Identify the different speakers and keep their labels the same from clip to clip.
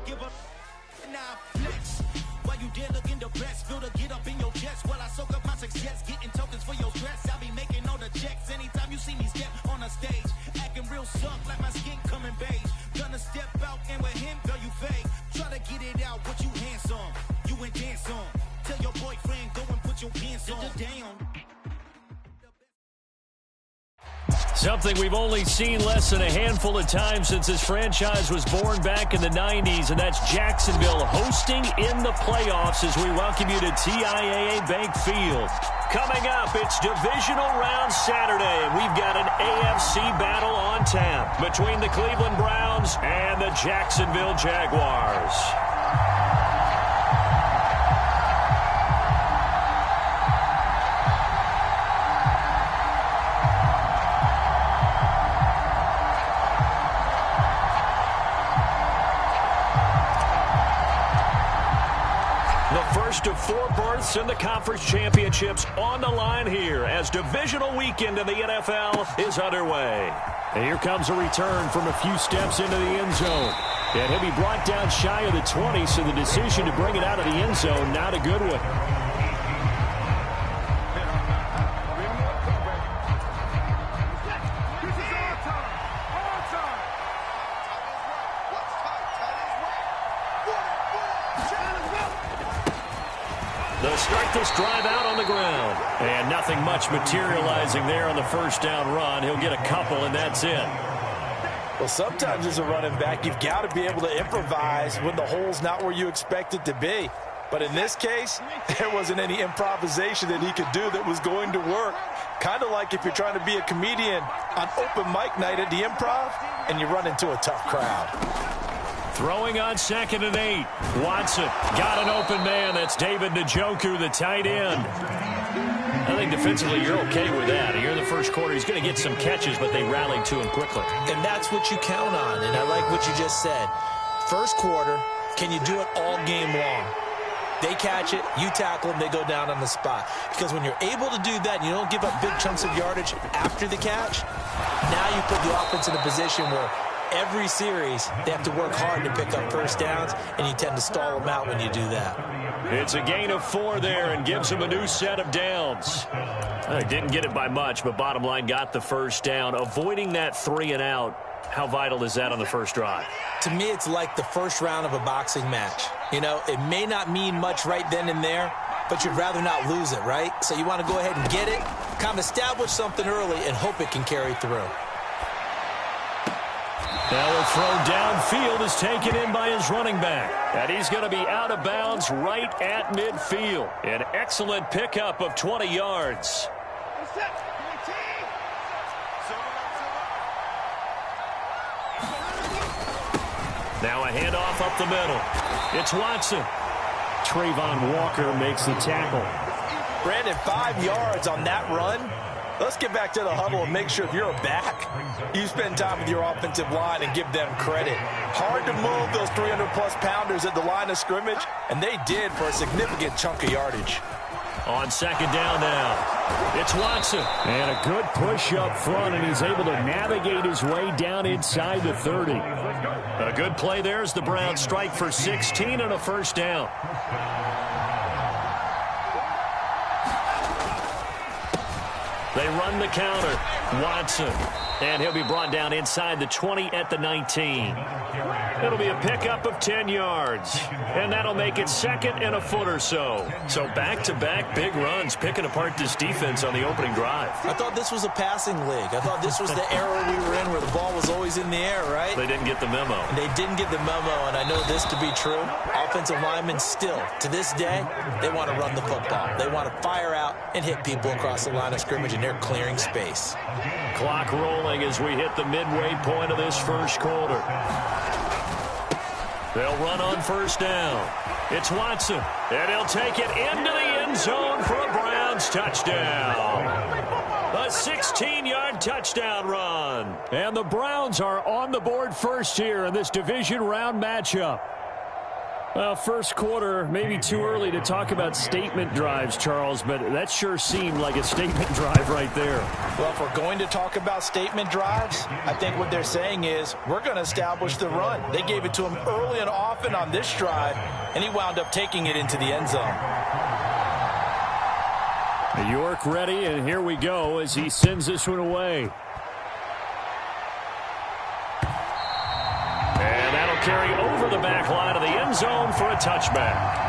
Speaker 1: give up. Now flex. While you dare look in the best, feel to get up in your chest. While I soak up my success, getting tokens for your stress. I be making all the checks anytime you see me step on a stage. Acting real suck like my skin coming beige. Gonna step out and with him, girl, you fake. Try to get it out, what you handsome. You and dance on. Tell your boyfriend, go and put your pants on. Down.
Speaker 2: Something we've only seen less than a handful of times since this franchise was born back in the 90s, and that's Jacksonville hosting in the playoffs as we welcome you to TIAA Bank Field. Coming up, it's Divisional Round Saturday, and we've got an AFC battle on tap between the Cleveland Browns and the Jacksonville Jaguars. First of 4 berths in the conference championships on the line here as divisional weekend in the NFL is underway. And here comes a return from a few steps into the end zone. And he'll be brought down shy of the 20, so the decision to bring it out of the end zone, not a good one. They'll start this drive out on the ground. And nothing much materializing there on the first down run. He'll get a couple, and that's it.
Speaker 3: Well, sometimes as a running back, you've got to be able to improvise when the hole's not where you expect it to be. But in this case, there wasn't any improvisation that he could do that was going to work. Kind of like if you're trying to be a comedian on open mic night at the Improv and you run into a tough crowd.
Speaker 2: Throwing on 2nd and 8. Watson got an open man. That's David Njoku, the tight end. I think defensively you're okay with that. Here in the first quarter, he's going to get some catches, but they rallied to him quickly.
Speaker 4: And that's what you count on, and I like what you just said. First quarter, can you do it all game long? They catch it, you tackle them, they go down on the spot. Because when you're able to do that and you don't give up big chunks of yardage after the catch, now you put the offense in a position where every series, they have to work hard to pick up first downs, and you tend to stall them out when you do that.
Speaker 2: It's a gain of 4 there and gives them a new set of downs. Didn't get it by much, but bottom line got the first down. Avoiding that 3 and out, how vital is that on the first drive?
Speaker 4: To me, it's like the first round of a boxing match. You know, it may not mean much right then and there, but you'd rather not lose it, right? So you want to go ahead and get it, kind of establish something early, and hope it can carry through.
Speaker 2: Now the throw downfield is taken in by his running back. And he's going to be out of bounds right at midfield. An excellent pickup of 20 yards. Now a handoff up the middle. It's Watson. Trayvon Walker makes the tackle.
Speaker 3: Brandon, 5 yards on that run. Let's get back to the huddle and make sure if you're a back, you spend time with your offensive line and give them credit. Hard to move those 300-plus pounders at the line of scrimmage, and they did for a significant chunk of yardage.
Speaker 2: On 2nd down now, it's Watson. And a good push up front, and he's able to navigate his way down inside the 30. A good play there as the Browns strike for 16 and a first down. They run the counter. Watson. And he'll be brought down inside the 20 at the 19. It'll be a pickup of 10 yards. And that'll make it 2nd and a foot or so. So back-to-back big runs, picking apart this defense on the opening drive.
Speaker 4: I thought this was a passing league. I thought this was the era we were in where the ball was always in the air, right?
Speaker 2: They didn't get the memo.
Speaker 4: And they didn't get the memo, and I know this to be true. Offensive linemen still, to this day, they want to run the football. They want to fire out and hit people across the line of scrimmage, and they're clearing space.
Speaker 2: Clock rolling as we hit the midway point of this first quarter. They'll run on first down. It's Watson, and he'll take it into the end zone for a Browns touchdown. A 16-yard touchdown run. And the Browns are on the board first here in this division round matchup. Well, first quarter, maybe too early to talk about statement drives, Charles, but that sure seemed like a statement drive right there.
Speaker 3: Well, if we're going to talk about statement drives, I think what they're saying is we're going to establish the run. They gave it to him early and often on this drive, and he wound up taking it into the end zone.
Speaker 2: York ready, and here we go as he sends this one away. And that'll carry over the back line of the end zone for a touchback.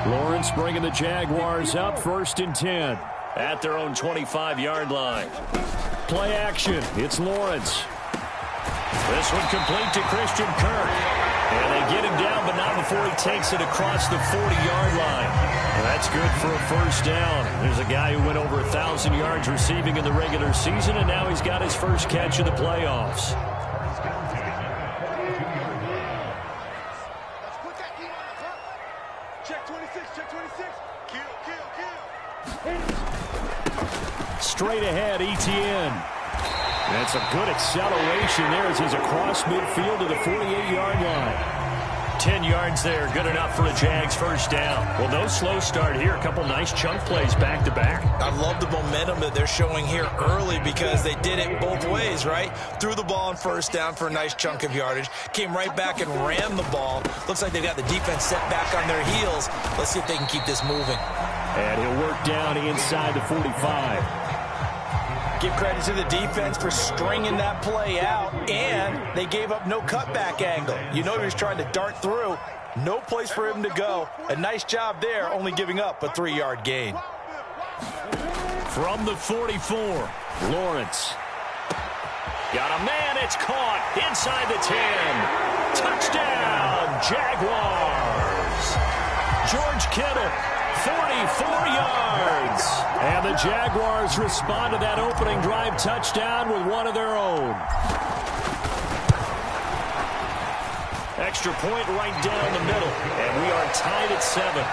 Speaker 2: Lawrence bringing the Jaguars up 1st and 10 at their own 25-yard line. Play action. It's Lawrence. This one complete to Christian Kirk. And they get him down, but not before he takes it across the 40-yard line. And that's good for a first down. There's a guy who went over 1,000 yards receiving in the regular season, and now he's got his first catch of the playoffs. Straight ahead, Etienne. That's a good acceleration there as he's across midfield to the 48-yard line. 10 yards there, good enough for a Jags first down. Well, no slow start here. A couple nice chunk plays back-to-back.
Speaker 4: I love the momentum that they're showing here early because they did it both ways, right? Threw the ball on first down for a nice chunk of yardage. Came right back and ran the ball. Looks like they've got the defense set back on their heels. Let's see if they can keep this moving.
Speaker 2: And he'll work down inside the 45.
Speaker 3: Give credit to the defense for stringing that play out, and they gave up no cutback angle. You know he was trying to dart through. No place for him to go. A nice job there, only giving up a 3-yard gain.
Speaker 2: From the 44, Lawrence. Got a man, it's caught inside the 10. Touchdown, Jaguars. George Kittle, 44 yards. And the Jaguars respond to that opening drive touchdown with one of their own. Extra point right down the middle. And we are tied at 7.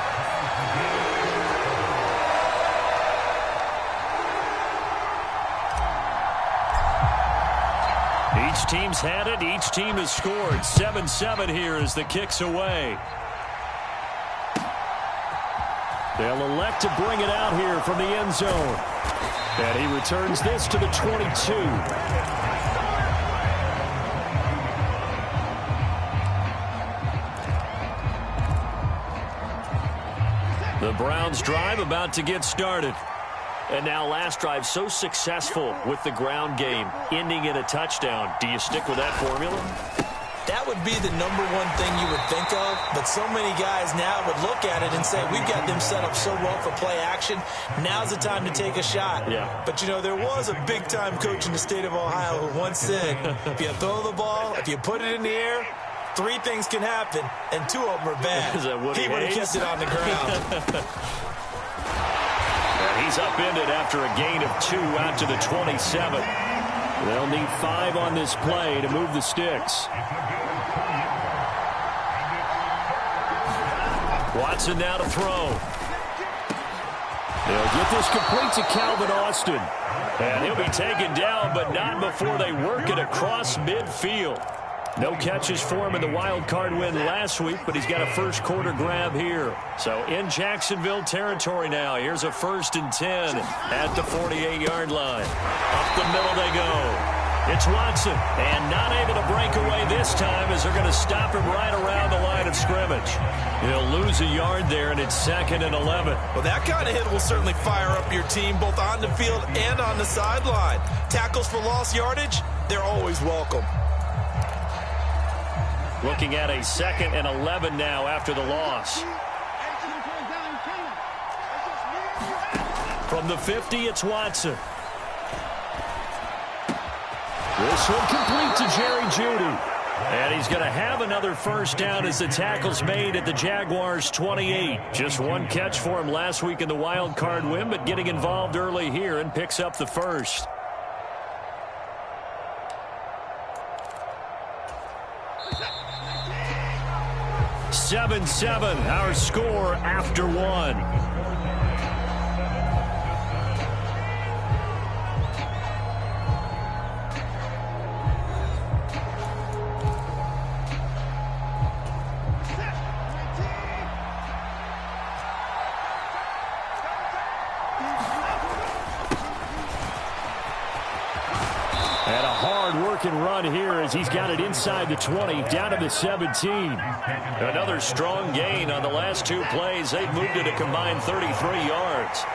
Speaker 2: Each team's had it. Each team has scored. 7-7 here as the kick's away. They'll elect to bring it out here from the end zone. And he returns this to the 22. The Browns drive about to get started. And now last drive so successful with the ground game, ending in a touchdown. Do you stick with that formula?
Speaker 4: That would be the number one thing you would think of, but so many guys now would look at it and say, we've got them set up so well for play action. Now's the time to take a shot.
Speaker 2: Yeah.
Speaker 4: But, you know, there was a big-time coach in the state of Ohio who once said, if you throw the ball, if you put it in the air, 3 things can happen, and 2 of them are bad.
Speaker 2: Is that Woody
Speaker 4: He would have kept it on the ground.
Speaker 2: And he's upended after a gain of 2 out to the 27. They'll need 5 on this play to move the sticks. Watson now to throw. They'll get this complete to Calvin Austin. And he'll be taken down, but not before they work it across midfield. No catches for him in the wild card win last week, but he's got a first quarter grab here. So in Jacksonville territory now. Here's a 1st and 10 at the 48-yard line. Up the middle they go. It's Watson, and not able to break away this time as they're going to stop him right around the line of scrimmage. He'll lose a yard there, and it's 2nd and 11.
Speaker 4: Well, that kind of hit will certainly fire up your team both on the field and on the sideline. Tackles for lost yardage, they're always welcome.
Speaker 2: Looking at a 2nd and 11 now after the loss. From the 50, it's Watson. This one complete to Jerry Jeudy. And he's going to have another first down as the tackle's made at the Jaguars' 28. Just 1 catch for him last week in the wild card win, but getting involved early here and picks up the first. 7-7, our score after one. And a hard-working run here as he's got it inside the 20, down to the 17. Another strong gain on the last two plays. They've moved it a combined 33 yards.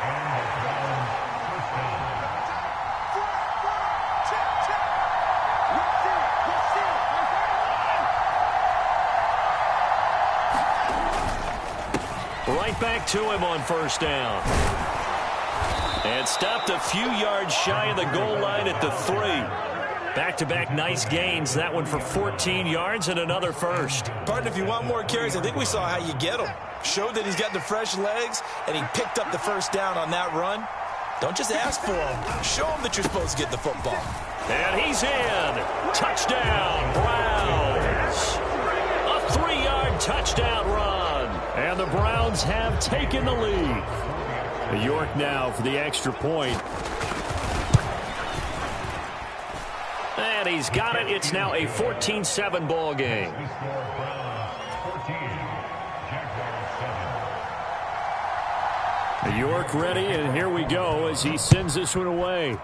Speaker 2: Right back to him on first down. And stopped a few yards shy of the goal line at the 3. Back-to-back nice gains. That one for 14 yards and another first.
Speaker 4: Partner, if you want more carries, I think we saw how you get them. Showed that he's got the fresh legs, and he picked up the first down on that run. Don't just ask for him. Show him that you're supposed to get the football.
Speaker 2: And he's in. Touchdown, Browns. A 3-yard touchdown run. And the Browns have taken the lead. York now for the extra point. And he's got it. It's now a 14-7 ball game. York ready, and here we go as he sends this one away.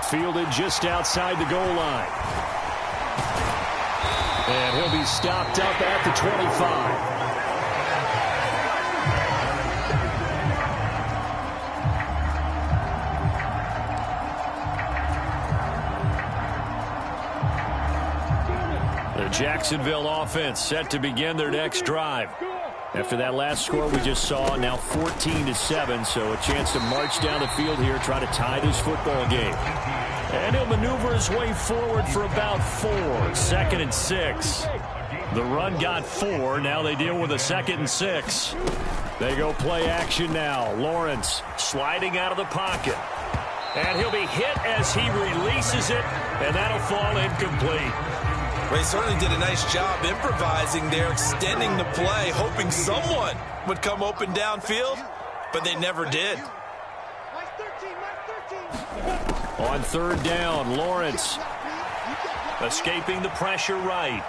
Speaker 2: Fielded just outside the goal line. And he'll be stopped up at the 25. Jacksonville offense set to begin their next drive. After that last score we just saw, now 14-7, so a chance to march down the field here, try to tie this football game. And he'll maneuver his way forward for about 4. 2nd and 6. The run got 4. Now they deal with a 2nd and 6. They go play action now. Lawrence sliding out of the pocket. And he'll be hit as he releases it, and that'll fall incomplete.
Speaker 4: Well, he certainly did a nice job improvising there, extending the play, hoping someone would come open downfield, but they never did.
Speaker 2: On 3rd down, Lawrence escaping the pressure right.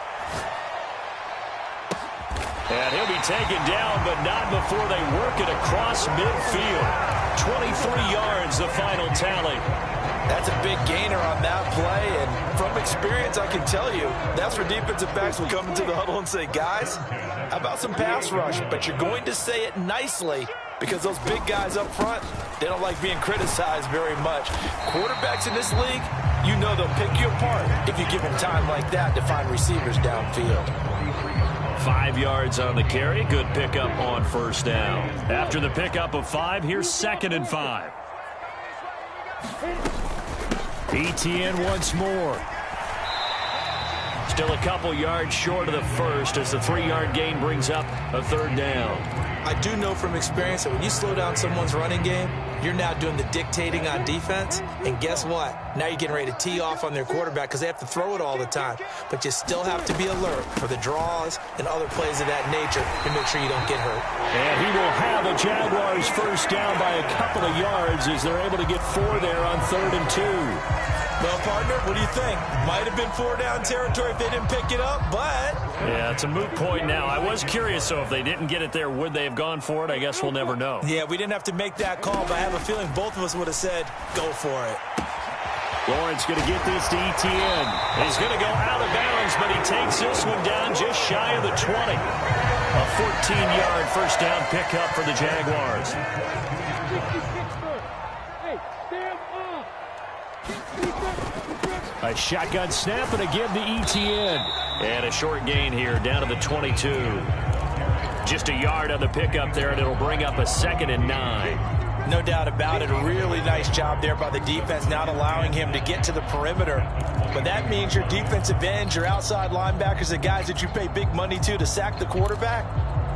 Speaker 2: And he'll be taken down, but not before they work it across midfield. 23 yards, the final tally.
Speaker 3: That's a big gainer on that play, and from experience, I can tell you, that's where defensive backs will come into the huddle and say, guys, how about some pass rush? But you're going to say it nicely because those big guys up front, they don't like being criticized very much. Quarterbacks in this league, you know they'll pick you apart if you give them time like that to find receivers downfield.
Speaker 2: 5 yards on the carry. Good pickup on first down. After the pickup of 5, here's 2nd and 5. ETN once more. Still a couple yards short of the first as the 3-yard gain brings up a 3rd down.
Speaker 4: I do know from experience that when you slow down someone's running game, you're now doing the dictating on defense. And guess what? Now you're getting ready to tee off on their quarterback because they have to throw it all the time. But you still have to be alert for the draws and other plays of that nature to make sure you don't get hurt.
Speaker 2: And he will have a Jaguars first down by a couple of yards as they're able to get 4 there on 3rd and 2.
Speaker 4: Well, partner, what do you think? Might have been 4-down territory if they didn't pick it up, but...
Speaker 2: Yeah, it's a moot point now. I was curious, so if they didn't get it there, would they have gone for it? I guess we'll never know.
Speaker 4: Yeah, we didn't have to make that call, but I have a feeling both of us would have said, go for it.
Speaker 2: Lawrence going to get this to ETN. He's going to go out of bounds, but he takes this one down just shy of the 20. A 14-yard first down pickup for the Jaguars. A shotgun snap and again to ETN. And a short gain here down to the 22. Just a yard on the pickup there, and it'll bring up a 2nd and 9.
Speaker 4: No doubt about it. A really nice job there by the defense, not allowing him to get to the perimeter. But that means your defensive ends, your outside linebackers, the guys that you pay big money to sack the quarterback,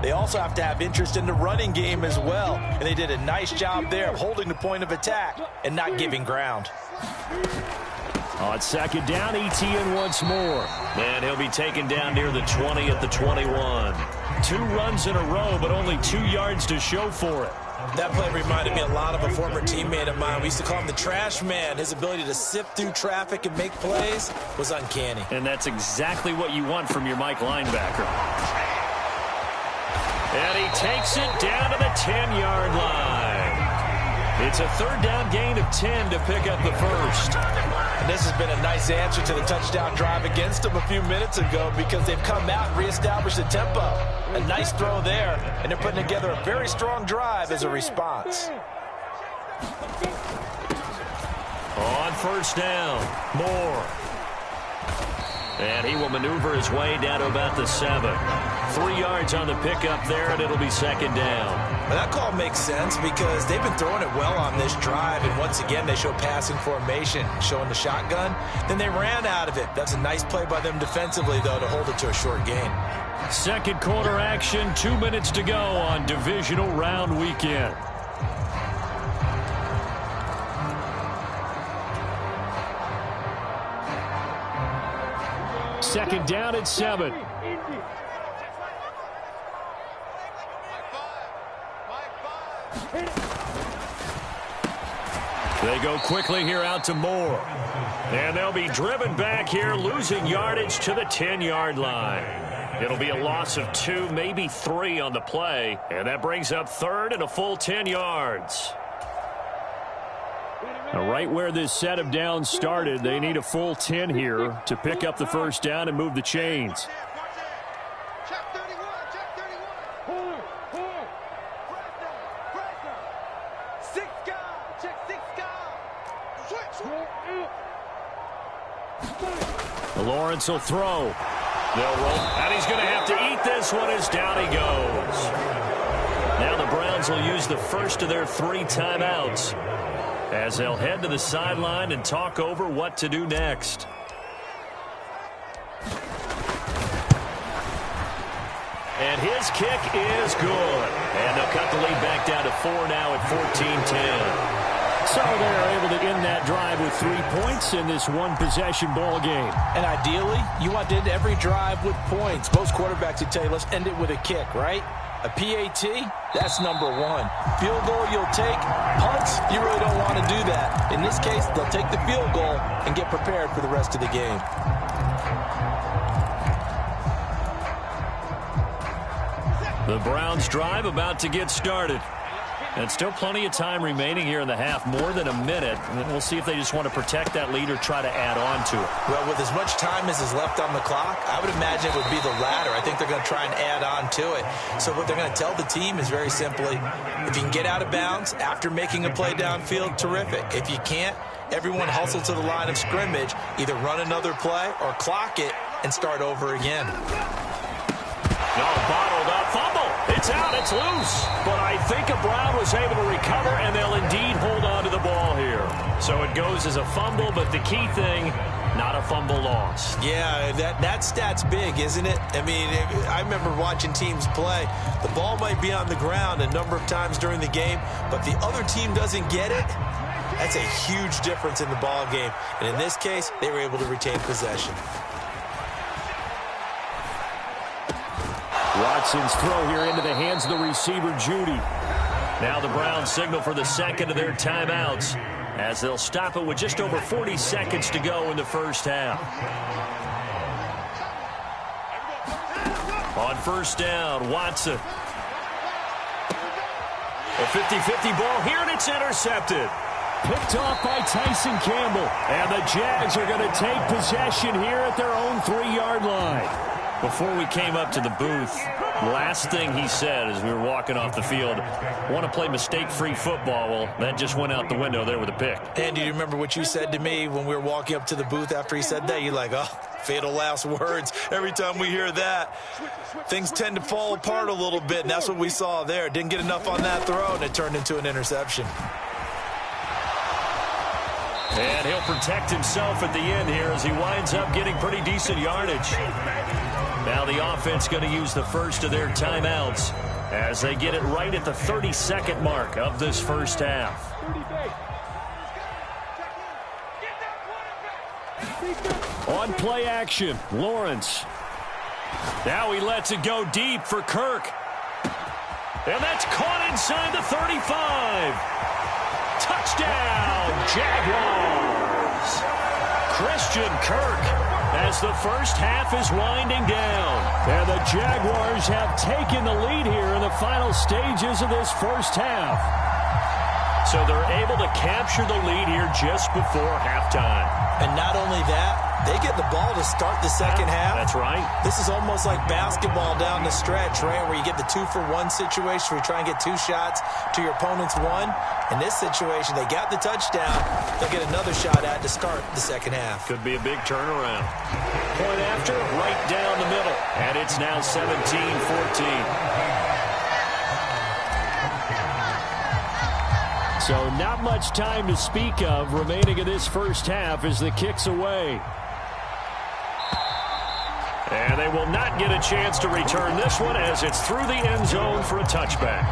Speaker 4: they also have to have interest in the running game as well. And they did a nice job there of holding the point of attack and not giving ground.
Speaker 2: On second down, Etienne once more. And he'll be taken down near the 20 at the 21. 2 runs in a row, but only 2 yards to show for it.
Speaker 4: That play reminded me a lot of a former teammate of mine. We used to call him the trash man. His ability to sift through traffic and make plays was uncanny.
Speaker 2: And that's exactly what you want from your Mike linebacker. And he takes it down to the 10-yard line. It's a third down gain of 10 to pick up the first.
Speaker 3: And this has been a nice answer to the touchdown drive against them a few minutes ago because they've come out and reestablished the tempo. A nice throw there, and they're putting together a very strong drive as a response.
Speaker 2: On first down, Moore. And he will maneuver his way down to about the 7. 3 yards on the pickup there, and it'll be second down.
Speaker 4: Well, that call makes sense because they've been throwing it well on this drive, and once again they show passing formation, showing the shotgun. Then they ran out of it. That's a nice play by them defensively, though, to hold it to a short gain.
Speaker 2: Second quarter action, 2 minutes to go on Divisional Round Weekend. Second down at 7. They go quickly here out to Moore. And they'll be driven back here, losing yardage to the 10-yard line. It'll be a loss of 2, maybe 3 on the play. And that brings up third and a full 10 yards. Now, right where this set of downs started, they need a full 10 here to pick up the first down and move the chains. Lawrence will throw. They'll roll, and he's going to have to eat this one as down he goes. Now the Browns will use the first of their 3 timeouts as they'll head to the sideline and talk over what to do next. And his kick is good. And they'll cut the lead back down to 4 now at 14-10. So they're able to end that drive with 3 points in this one-possession ball game.
Speaker 4: And ideally, you want to end every drive with points. Most quarterbacks would tell you, let's end it with a kick, right? A PAT, that's number 1. Field goal you'll take. Punts, you really don't want to do that. In this case, they'll take the field goal and get prepared for the rest of the game.
Speaker 2: The Browns drive about to get started. And still plenty of time remaining here in the half, more than a minute. And we'll see if they just want to protect that lead or try to add on to it.
Speaker 4: Well, with as much time as is left on the clock, I would imagine it would be the latter. I think they're going to try and add on to it. So what they're going to tell the team is very simply, if you can get out of bounds after making a play downfield, terrific. If you can't, everyone hustle to the line of scrimmage, either run another play or clock it and start over again.
Speaker 2: No, bottled up fumble. It's out. It's loose. But I think a Brown was able to recover, and they'll indeed hold on to the ball here. So it goes as a fumble, but the key thing, not a fumble loss.
Speaker 4: Yeah, that stat's big, isn't it? I mean, I remember watching teams play. The ball might be on the ground a number of times during the game, but the other team doesn't get it. That's a huge difference in the ball game. And in this case, they were able to retain possession.
Speaker 2: Watson's throw here into the hands of the receiver, Judy. Now the Browns signal for the second of their timeouts as they'll stop it with just over 40 seconds to go in the first half. On first down, Watson. A 50-50 ball here, and it's intercepted. Picked off by Tyson Campbell. And the Jags are going to take possession here at their own 3-yard line. Before we came up to the booth, last thing he said as we were walking off the field, want to play mistake-free football. Well, that just went out the window there with a pick.
Speaker 4: And do you remember what you said to me when we were walking up to the booth after he said that? You're like, oh, fatal last words. Every time we hear that, things tend to fall apart a little bit, and that's what we saw there. Didn't get enough on that throw, and it turned into an interception.
Speaker 2: And he'll protect himself at the end here as he winds up getting pretty decent yardage. Now the offense going to use the first of their timeouts as they get it right at the 30-second mark of this first half. On play action, Lawrence. Now he lets it go deep for Kirk. And that's caught inside the 35. Touchdown, Jaguars. Christian Kirk as the first half is winding down. And the Jaguars have taken the lead here in the final stages of this first half. So they're able to capture the lead here just before halftime.
Speaker 4: And not only that, they get the ball to start the second half.
Speaker 2: That's right.
Speaker 4: This is almost like basketball down the stretch, right, where you get the 2-for-1 situation where you try and get 2 shots to your opponent's 1. In this situation, they got the touchdown. They'll get another shot at to start the second half.
Speaker 2: Could be a big turnaround. Point after, right down the middle. And it's now 17-14. So not much time to speak of remaining in this first half as the kick's away. And they will not get a chance to return this one as it's through the end zone for a touchback.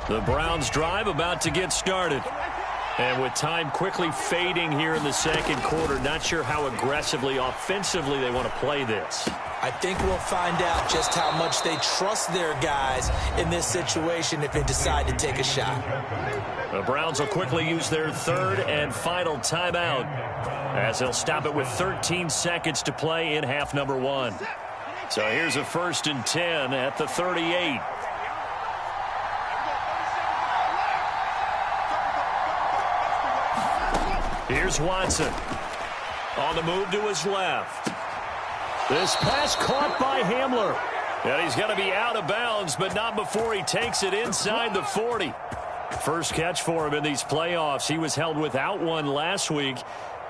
Speaker 2: The Browns drive about to get started. And with time quickly fading here in the second quarter, not sure how aggressively, offensively they want to play this.
Speaker 4: I think we'll find out just how much they trust their guys in this situation if they decide to take a shot.
Speaker 2: The Browns will quickly use their third and final timeout as they'll stop it with 13 seconds to play in half number 1. So here's a 1st and 10 at the 38. Here's Watson. On the move to his left. This pass caught by Hamler. And he's going to be out of bounds, but not before he takes it inside the 40. First catch for him in these playoffs. He was held without one last week,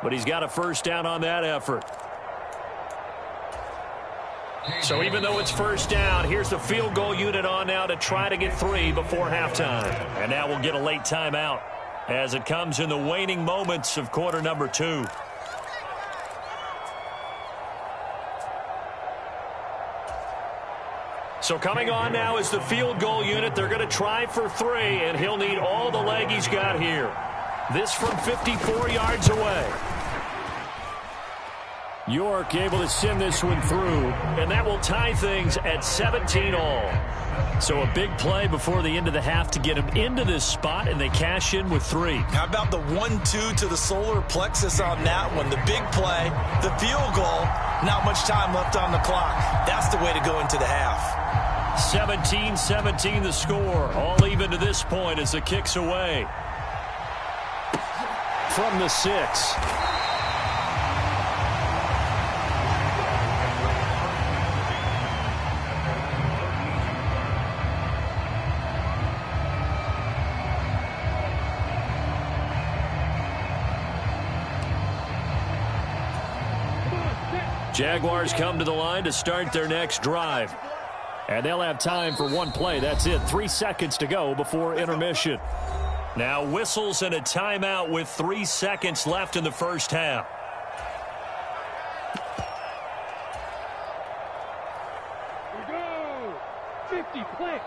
Speaker 2: but he's got a first down on that effort. So even though it's first down, here's the field goal unit on now to try to get 3 before halftime. And now we'll get a late timeout as it comes in the waning moments of quarter number 2. So coming on now is the field goal unit. They're going to try for 3, and he'll need all the leg he's got here. This from 54 yards away. York able to send this one through, and that will tie things at 17 all. So a big play before the end of the half to get him into this spot, and they cash in with 3.
Speaker 4: How about the 1-2 to the solar plexus on that one? The big play, the field goal, not much time left on the clock. That's the way to go into the half.
Speaker 2: 17-17 the score. All even to this point as the kick's away. From the 6. Jaguars come to the line to start their next drive. And they'll have time for one play. That's it. 3 seconds to go before intermission. Now whistles and a timeout with 3 seconds left in the first half.
Speaker 5: We go. 50 play.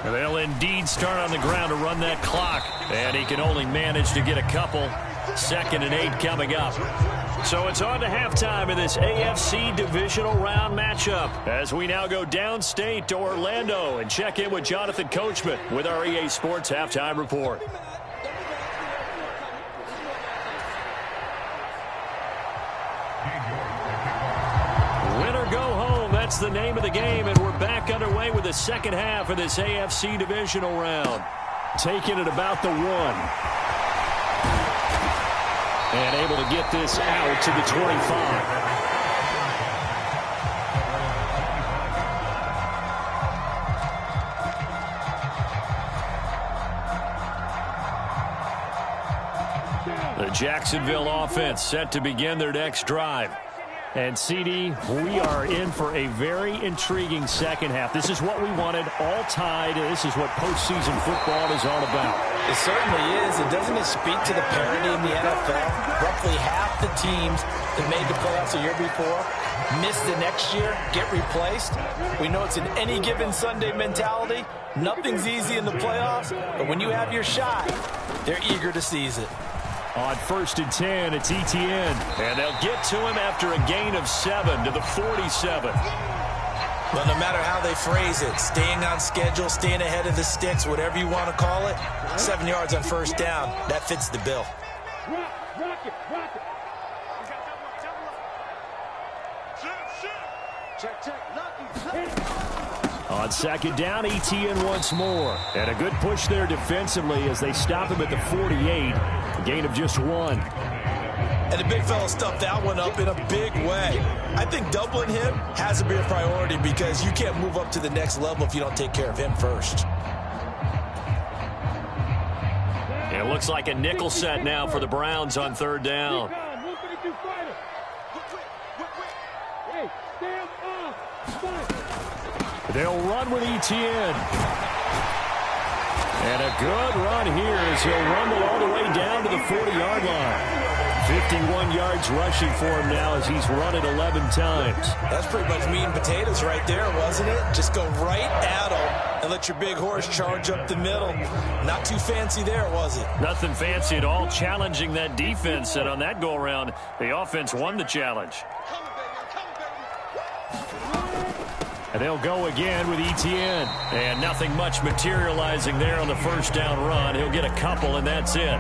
Speaker 2: And they'll indeed start on the ground to run that clock. And he can only manage to get a couple. 2nd and 8 coming up. So it's on to halftime in this AFC Divisional Round matchup as we now go downstate to Orlando and check in with Jonathan Coachman with our EA Sports Halftime Report. Win or go home, that's the name of the game, and we're back underway with the second half of this AFC Divisional Round. Taking it about the 1. And able to get this out to the 25. The Jacksonville offense set to begin their next drive. And, CD, we are in for a very intriguing second half. This is what we wanted, all tied. This is what postseason football is all about.
Speaker 4: It certainly is. And doesn't it speak to the parity in the NFL? Roughly half the teams that made the playoffs the year before
Speaker 3: miss the next year, get replaced. We know it's an any given Sunday mentality. Nothing's easy in the playoffs, but when you have your shot, they're eager to seize it.
Speaker 2: On 1st and 10, it's Etienne. And they'll get to him after a gain of 7 to the 47.
Speaker 4: Well, no matter how they phrase it, staying on schedule, staying ahead of the sticks, whatever you want to call it, 7 yards on 1st down, that fits the bill.
Speaker 5: Rock it.
Speaker 2: On 2nd down, Etienne once more. And a good push there defensively as they stop him at the 48. A gain of just 1.
Speaker 4: And the big fella stuffed that one up in a big way. I think doubling him has to be a priority because you can't move up to the next level if you don't take care of him first.
Speaker 2: It looks like a nickel set now for the Browns on 3rd down. They'll run with Etienne. And a good run here as he'll rumble all the way down to the 40-yard line. 51 yards rushing for him now as he's run it 11 times.
Speaker 4: That's pretty much meat and potatoes right there, wasn't it? Just go right at him and let your big horse charge up the middle. Not too fancy there, was it?
Speaker 2: Nothing fancy at all, challenging that defense. And on that go-around, the offense won the challenge. And they'll go again with Etienne. And nothing much materializing there on the 1st down run. He'll get a couple, and that's it.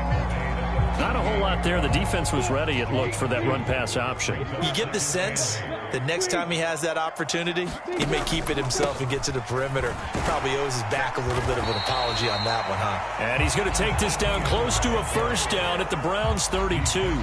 Speaker 2: Not a whole lot there. The defense was ready, it looked, for that run-pass option.
Speaker 4: You get the sense that next time he has that opportunity, he may keep it himself and get to the perimeter. He probably owes his back a little bit of an apology on that one, huh?
Speaker 2: And he's going to take this down close to a 1st down at the Browns' 32.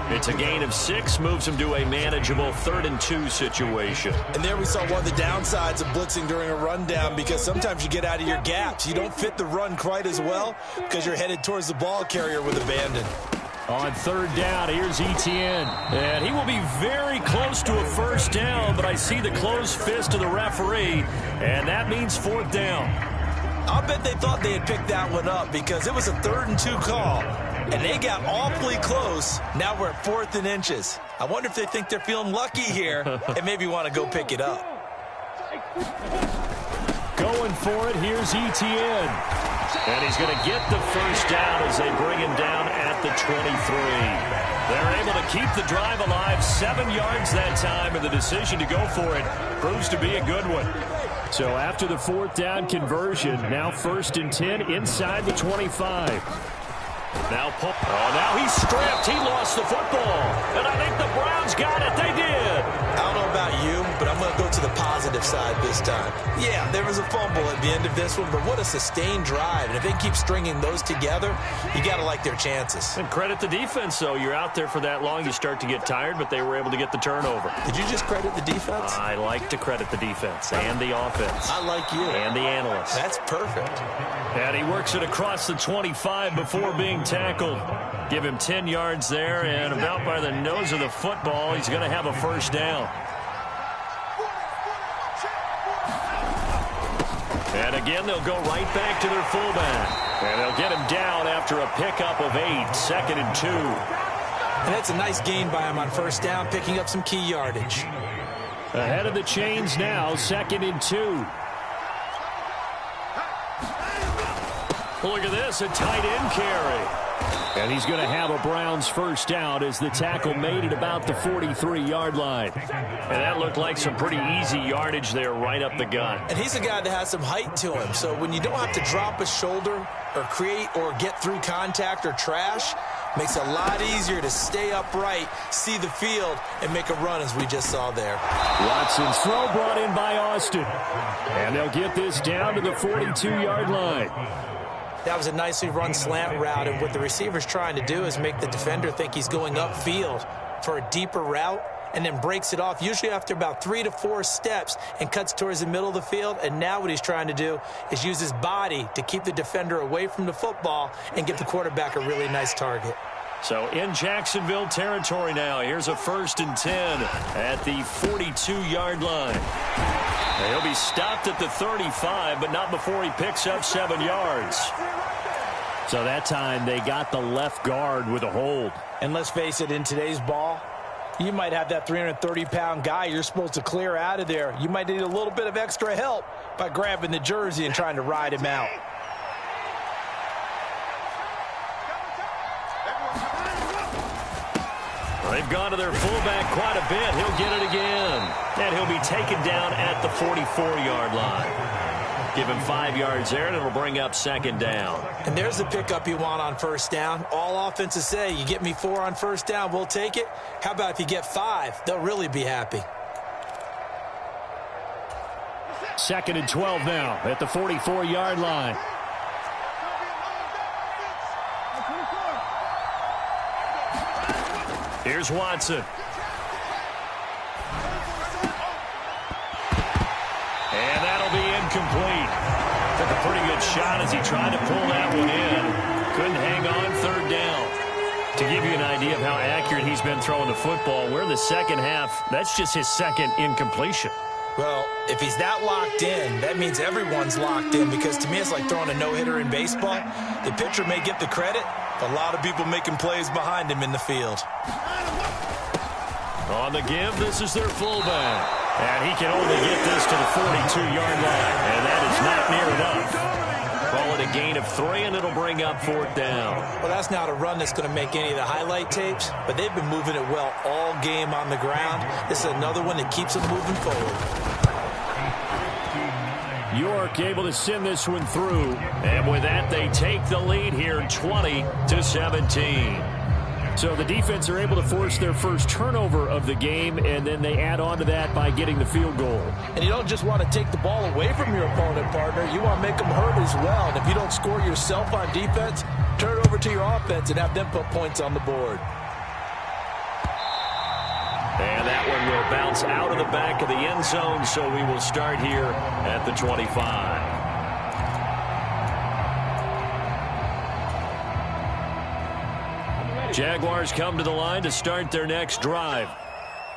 Speaker 2: It's a gain of 6, moves him to a manageable 3rd and 2 situation.
Speaker 4: And there we saw one of the downsides of blitzing during a rundown because sometimes you get out of your gaps. You don't fit the run quite as well because you're headed towards the ball carrier with abandon.
Speaker 2: On 3rd down, here's Etienne. And he will be very close to a 1st down, but I see the closed fist of the referee, and that means 4th down.
Speaker 4: I'll bet they thought they had picked that one up because it was a 3rd and 2 call. And they got awfully close. Now we're at 4th and inches. I wonder if they think they're feeling lucky here and maybe want to go pick it up.
Speaker 2: Going for it, here's Etienne. And he's going to get the 1st down as they bring him down at the 23. They're able to keep the drive alive, 7 yards that time, and the decision to go for it proves to be a good one. So after the 4th down conversion, now 1st and 10 inside the 25. Now he's stripped. He lost the football. And I think the Browns got it. They did.
Speaker 4: I don't know about you, but I'm going to go to the positive side this time. Yeah, there was a fumble at the end of this one, but what a sustained drive. And if they keep stringing those together, you got to like their chances.
Speaker 2: And credit the defense, though. You're out there for that long, you start to get tired, but they were able to get the turnover.
Speaker 4: Did you just credit the defense?
Speaker 2: I like to credit the defense and the offense.
Speaker 4: I like you.
Speaker 2: And the analysts.
Speaker 4: That's perfect.
Speaker 2: And he works it across the 25 before being tackled. Give him 10 yards there, and about by the nose of the football, he's going to have a 1st down. And again, they'll go right back to their fullback. And they'll get him down after a pickup of 8, 2nd and 2.
Speaker 4: And that's a nice gain by him on 1st down, picking up some key yardage.
Speaker 2: Ahead of the chains now, 2nd and 2. Look at this, a tight end carry. And he's going to have a Browns 1st down as the tackle made it about the 43-yard line. And that looked like some pretty easy yardage there right up the gut.
Speaker 4: And he's a guy that has some height to him. So when you don't have to drop a shoulder or create or get through contact or trash, makes it a lot easier to stay upright, see the field, and make a run as we just saw there.
Speaker 2: Watson's throw brought in by Austin. And they'll get this down to the 42-yard line.
Speaker 4: That was a nicely run slant route, and what the receiver's trying to do is make the defender think he's going upfield for a deeper route and then breaks it off, usually after about 3 to 4 steps, and cuts towards the middle of the field. And now what he's trying to do is use his body to keep the defender away from the football and give the quarterback a really nice target.
Speaker 2: So in Jacksonville territory now, here's a 1st and 10 at the 42-yard line. He'll be stopped at the 35, but not before he picks up 7 yards. So that time they got the left guard with a hold.
Speaker 4: And let's face it, in today's ball, You might have that 330-pound guy you're supposed to clear out of there. You might need a little bit of extra help by grabbing the jersey and trying to ride him out.
Speaker 2: They've gone to their fullback quite a bit. He'll get it again. And he'll be taken down at the 44-yard line. Give him 5 yards there, and it'll bring up second down.
Speaker 4: And there's the pickup you want on first down. All offenses say, you get me 4 on first down, we'll take it. How about if you get 5? They'll really be happy.
Speaker 2: 2nd and 12 now at the 44-yard line. Here's Watson. And that'll be incomplete. Took a pretty good shot as he tried to pull that one in. Couldn't hang on, third down. To give you an idea of how accurate he's been throwing the football, we're in the second half. That's just his second incompletion.
Speaker 4: Well, if he's that locked in, that means everyone's locked in, because to me it's like throwing a no-hitter in baseball. The pitcher may get the credit, but a lot of people making plays behind him in the field.
Speaker 2: On the give, this is their fullback. And he can only get this to the 42-yard line. And that is not near enough. Call it a gain of 3, and it'll bring up 4th down.
Speaker 4: Well, that's not a run that's going to make any of the highlight tapes, but they've been moving it well all game on the ground. This is another one that keeps them moving forward.
Speaker 2: York able to send this one through. And with that, they take the lead here, 20-17. So the defense are able to force their first turnover of the game, and then they add on to that by getting the field goal.
Speaker 4: And you don't just want to take the ball away from your opponent, partner. You want to make them hurt as well. And if you don't score yourself on defense, turn it over to your offense and have them put points on the board.
Speaker 2: And that one will bounce out of the back of the end zone, so we will start here at the 25. Jaguars come to the line to start their next drive.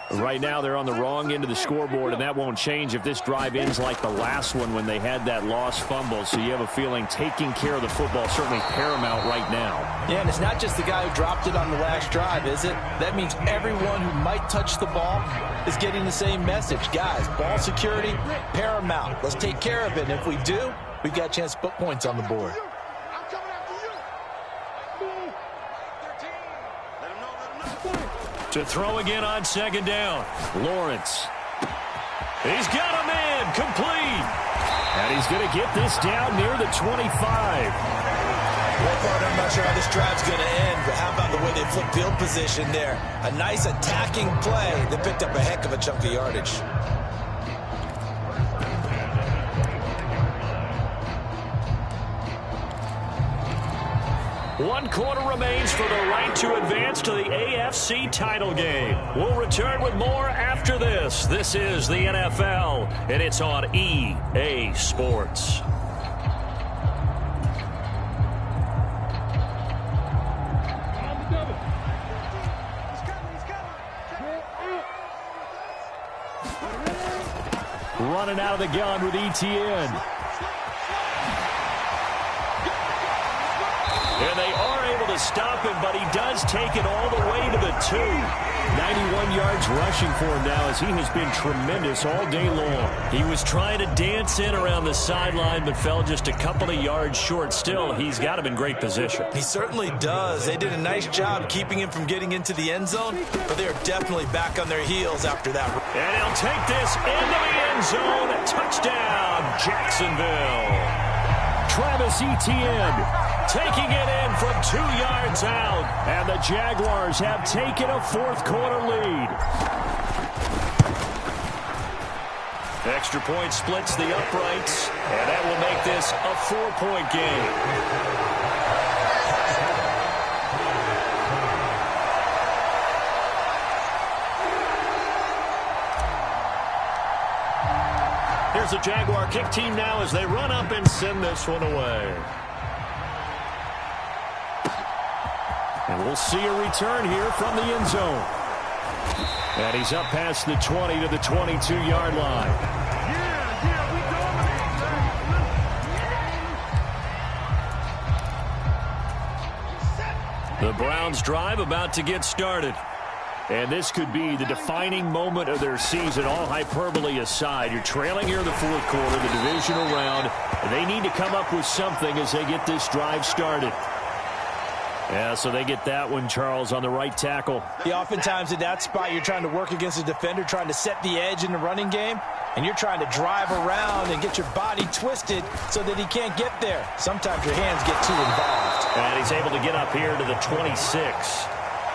Speaker 2: Right now they're on the wrong end of the scoreboard, and that won't change if this drive ends like the last one when they had that lost fumble. So you have a feeling taking care of the football is certainly paramount right now.
Speaker 4: Yeah, and it's not just the guy who dropped it on the last drive, is it? That means everyone who might touch the ball is getting the same message. Guys, ball security, paramount. Let's take care of it, and if we do, we've got a chance to put points on the board.
Speaker 2: To throw again on second down. Lawrence. He's got him in. Complete. And he's going to get this down near the 25.
Speaker 4: Well, partner, I'm not sure how this drive's going to end, but how about the way they flip field position there? A nice attacking play that picked up a heck of a chunk of yardage.
Speaker 2: One quarter remains for the right to advance to the AFC title game. We'll return with more after this. This is the NFL, and it's on EA Sports. Running out of the gun with ETN. And they are able to stop him, but he does take it all the way to the 2. 91 yards rushing for him now, as he has been tremendous all day long. He was trying to dance in around the sideline, but fell just a couple of yards short. Still, he's got him in great position.
Speaker 4: He certainly does. They did a nice job keeping him from getting into the end zone, but they're definitely back on their heels after that.
Speaker 2: And he'll take this into the end zone. Touchdown, Jacksonville. Travis Etienne taking it in from 2 yards out. And the Jaguars have taken a fourth quarter lead. Extra point splits the uprights, and that will make this a 4-point game. Here's the Jaguar kick team now as they run up and send this one away. And we'll see a return here from the end zone. And he's up past the 20 to the 22-yard line. The Browns drive about to get started. And this could be the defining moment of their season, all hyperbole aside. You're trailing here in the fourth quarter, the divisional round, and they need to come up with something as they get this drive started. Yeah, so they get that one, Charles, on the right tackle.
Speaker 4: Yeah, oftentimes in that spot, you're trying to work against a defender, trying to set the edge in the running game, and you're trying to drive around and get your body twisted so that he can't get there. Sometimes your hands get too involved.
Speaker 2: And he's able to get up here to the 26.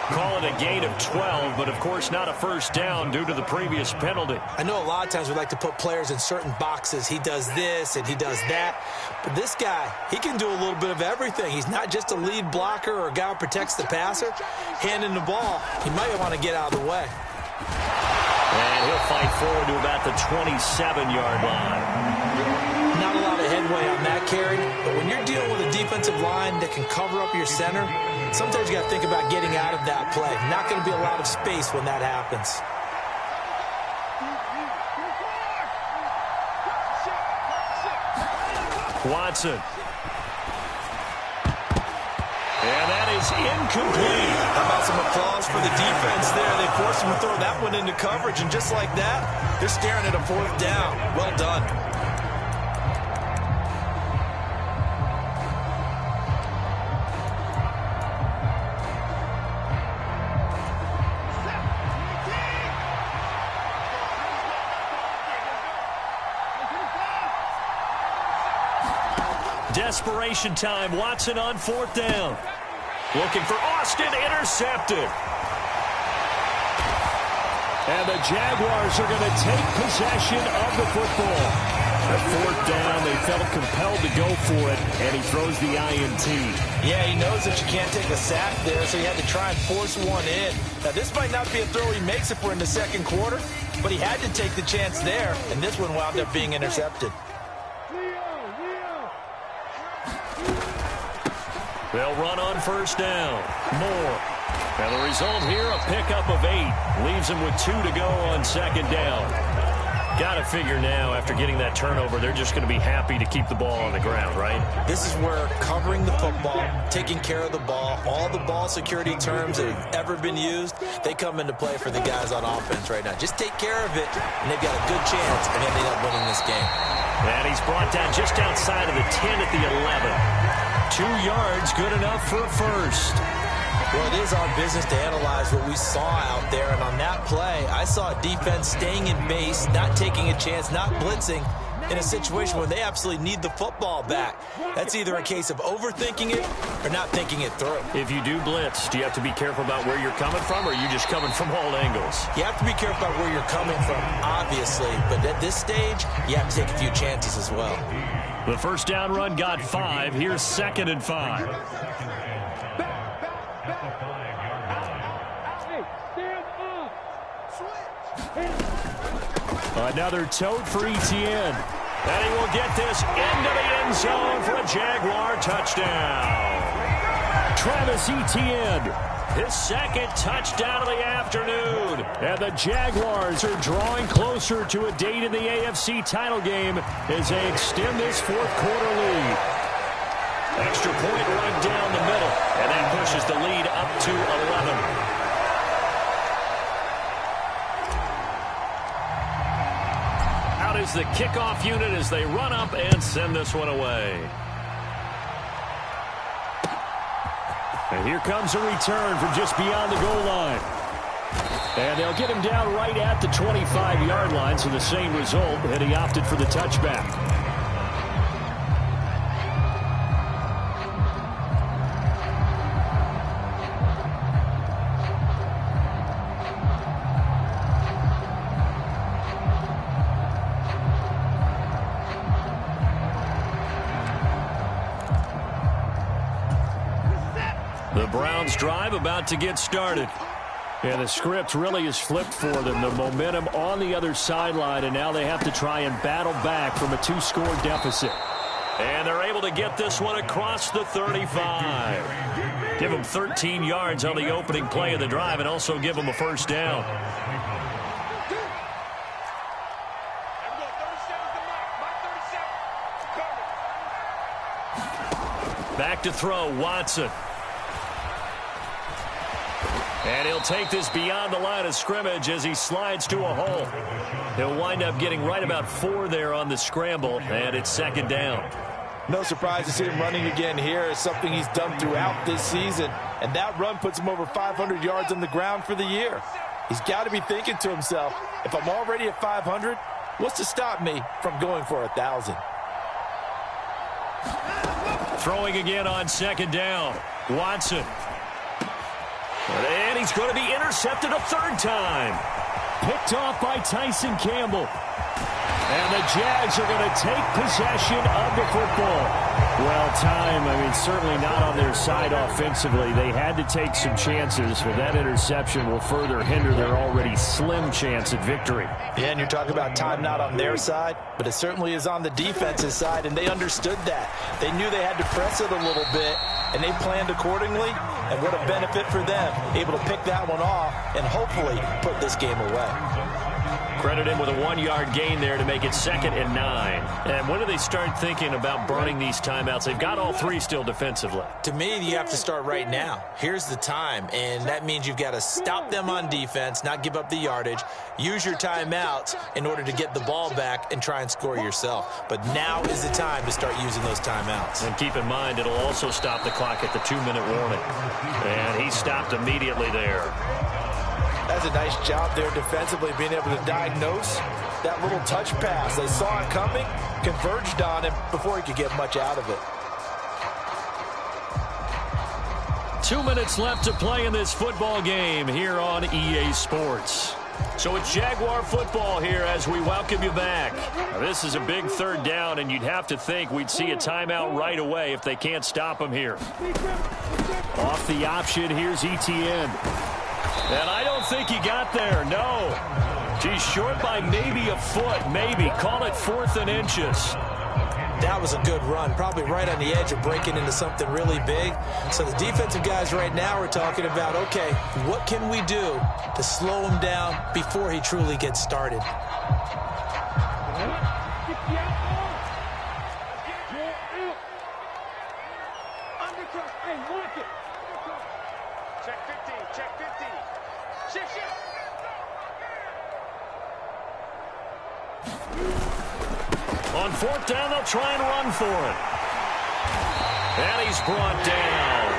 Speaker 2: Call it a gain of 12, but of course not a first down due to the previous penalty.
Speaker 4: I know a lot of times we like to put players in certain boxes. He does this and he does that. But this guy, he can do a little bit of everything. He's not just a lead blocker or a guy who protects the passer. Handing the ball, he might want to get out of the way.
Speaker 2: And he'll fight forward to about the 27-yard line.
Speaker 4: Not a lot of headway on that carry, but when you're dealing with a defensive line that can cover up your center, sometimes you got to think about getting out of that play. Not going to be a lot of space when that happens.
Speaker 2: Watson. And that is incomplete.
Speaker 4: How about some applause for the defense there? They forced him to throw that one into coverage, and just like that, they're staring at a fourth down. Well done.
Speaker 2: Desperation time. Watson on fourth down. Looking for Austin. Intercepted. And the Jaguars are going to take possession of the football. At fourth down, they felt compelled to go for it, and he throws the INT.
Speaker 4: Yeah, he knows that you can't take a sack there, so he had to try and force one in. Now, this might not be a throw he makes if we're in the second quarter, but he had to take the chance there, and this one wound up being intercepted.
Speaker 2: They'll run on first down. Moore. And the result here, a pickup of 8. Leaves them with 2 to go on second down. Got to figure now, after getting that turnover, they're just going to be happy to keep the ball on the ground, right?
Speaker 4: This is where covering the football, taking care of the ball, all the ball security terms that have ever been used, they come into play for the guys on offense right now. Just take care of it, and they've got a good chance of ending up winning this game.
Speaker 2: And he's brought down just outside of the 10 at the 11. 2 yards, good enough for a first.
Speaker 4: Well, it is our business to analyze what we saw out there, and on that play, I saw a defense staying in base, not taking a chance, not blitzing, in a situation where they absolutely need the football back. That's either a case of overthinking it or not thinking it through.
Speaker 2: If you do blitz, do you have to be careful about where you're coming from, or are you just coming from all angles?
Speaker 4: You have to be careful about where you're coming from, obviously, but at this stage, you have to take a few chances as well.
Speaker 2: The first down run got 5. Here's 2nd and 5. Another tote for Etienne. And he will get this into the end zone for a Jaguar touchdown. Travis Etienne, his 2nd touchdown of the afternoon. And the Jaguars are drawing closer to a date in the AFC title game as they extend this fourth quarter lead. Extra point right down the middle, and that pushes the lead up to 11. Out is the kickoff unit as they run up and send this one away. And here comes a return from just beyond the goal line. And they'll get him down right at the 25-yard line, so the same result, and he opted for the touchback. The Browns drive about to get started. And the script really is flipped for them. The momentum on the other sideline, and now they have to try and battle back from a 2-score deficit. And they're able to get this one across the 35. Give them 13 yards on the opening play of the drive and also give them a first down. Back to throw, Watson. And he'll take this beyond the line of scrimmage as he slides to a hole. He'll wind up getting right about 4 there on the scramble, and it's 2nd down.
Speaker 3: No surprise to see him running again here. It's something he's done throughout this season. And that run puts him over 500 yards on the ground for the year. He's got to be thinking to himself, if I'm already at 500, what's to stop me from going for 1,000?
Speaker 2: Throwing again on 2nd down. Watson. And he's going to be intercepted a 3rd time. Picked off by Tyson Campbell. And the Jags are going to take possession of the football. Well, time, certainly not on their side offensively. They had to take some chances, but that interception will further hinder their already slim chance at victory.
Speaker 3: Yeah, and you're talking about time not on their side, but it certainly is on the defense's side, and they understood that. They knew they had to press it a little bit, and they planned accordingly, and what a benefit for them, able to pick that one off and hopefully put this game away.
Speaker 2: Credit him with a 1-yard gain there to make it 2nd and 9. And when do they start thinking about burning these timeouts? They've got all 3 still defensively.
Speaker 4: To me, you have to start right now. Here's the time, and that means you've got to stop them on defense, not give up the yardage, use your timeouts in order to get the ball back and try and score yourself. But now is the time to start using those timeouts.
Speaker 2: And keep in mind, it'll also stop the clock at the 2-minute warning. And he stopped immediately there.
Speaker 3: That's a nice job there defensively, being able to diagnose that little touch pass. They saw it coming, converged on him before he could get much out of it.
Speaker 2: 2 minutes left to play in this football game here on EA Sports. So it's Jaguar football here as we welcome you back. Now, this is a big 3rd down, and you'd have to think we'd see a timeout right away if they can't stop him here. Off the option, here's Etienne. And I don't think he got there, no. He's short by maybe a foot, maybe. Call it 4th and inches.
Speaker 4: That was a good run, probably right on the edge of breaking into something really big. So the defensive guys right now are talking about, okay, what can we do to slow him down before he truly gets started?
Speaker 2: On 4th down, they'll try and run for it. And he's brought down.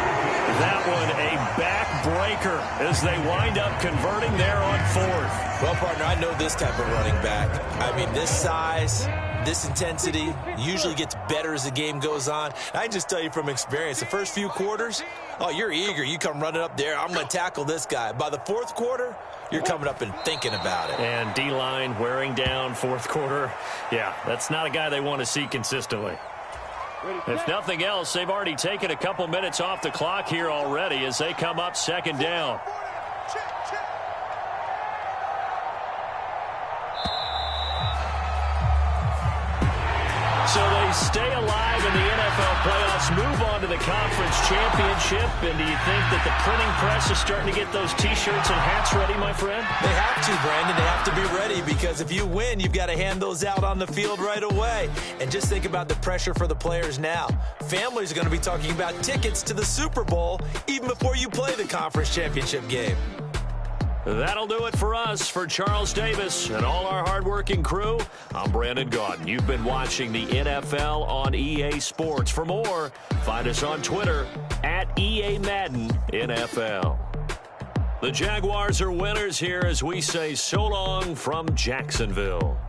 Speaker 2: That one a backbreaker as they wind up converting there on 4th.
Speaker 4: Well, partner, I know this type of running back. This size, this intensity usually gets better as the game goes on. I can just tell you from experience, the first few quarters, oh, you're eager. You come running up there, I'm going to tackle this guy. By the 4th quarter, you're coming up and thinking about it.
Speaker 2: And D-line wearing down 4th quarter. Yeah, that's not a guy they want to see consistently. If nothing else, they've already taken a couple minutes off the clock here already as they come up 2nd down. So they stay alive in the NFL playoffs, move on to the conference championship. And do you think that the printing press is starting to get those T-shirts and hats ready, my friend?
Speaker 4: They have to, Brandon. They have to be ready because if you win, you've got to hand those out on the field right away. And just think about the pressure for the players now. Families are going to be talking about tickets to the Super Bowl even before you play the conference championship game.
Speaker 2: That'll do it for us. For Charles Davis and all our hardworking crew, I'm Brandon Gaudin. You've been watching the NFL on EA Sports. For more, find us on Twitter at EA Madden NFL. The Jaguars are winners here as we say so long from Jacksonville.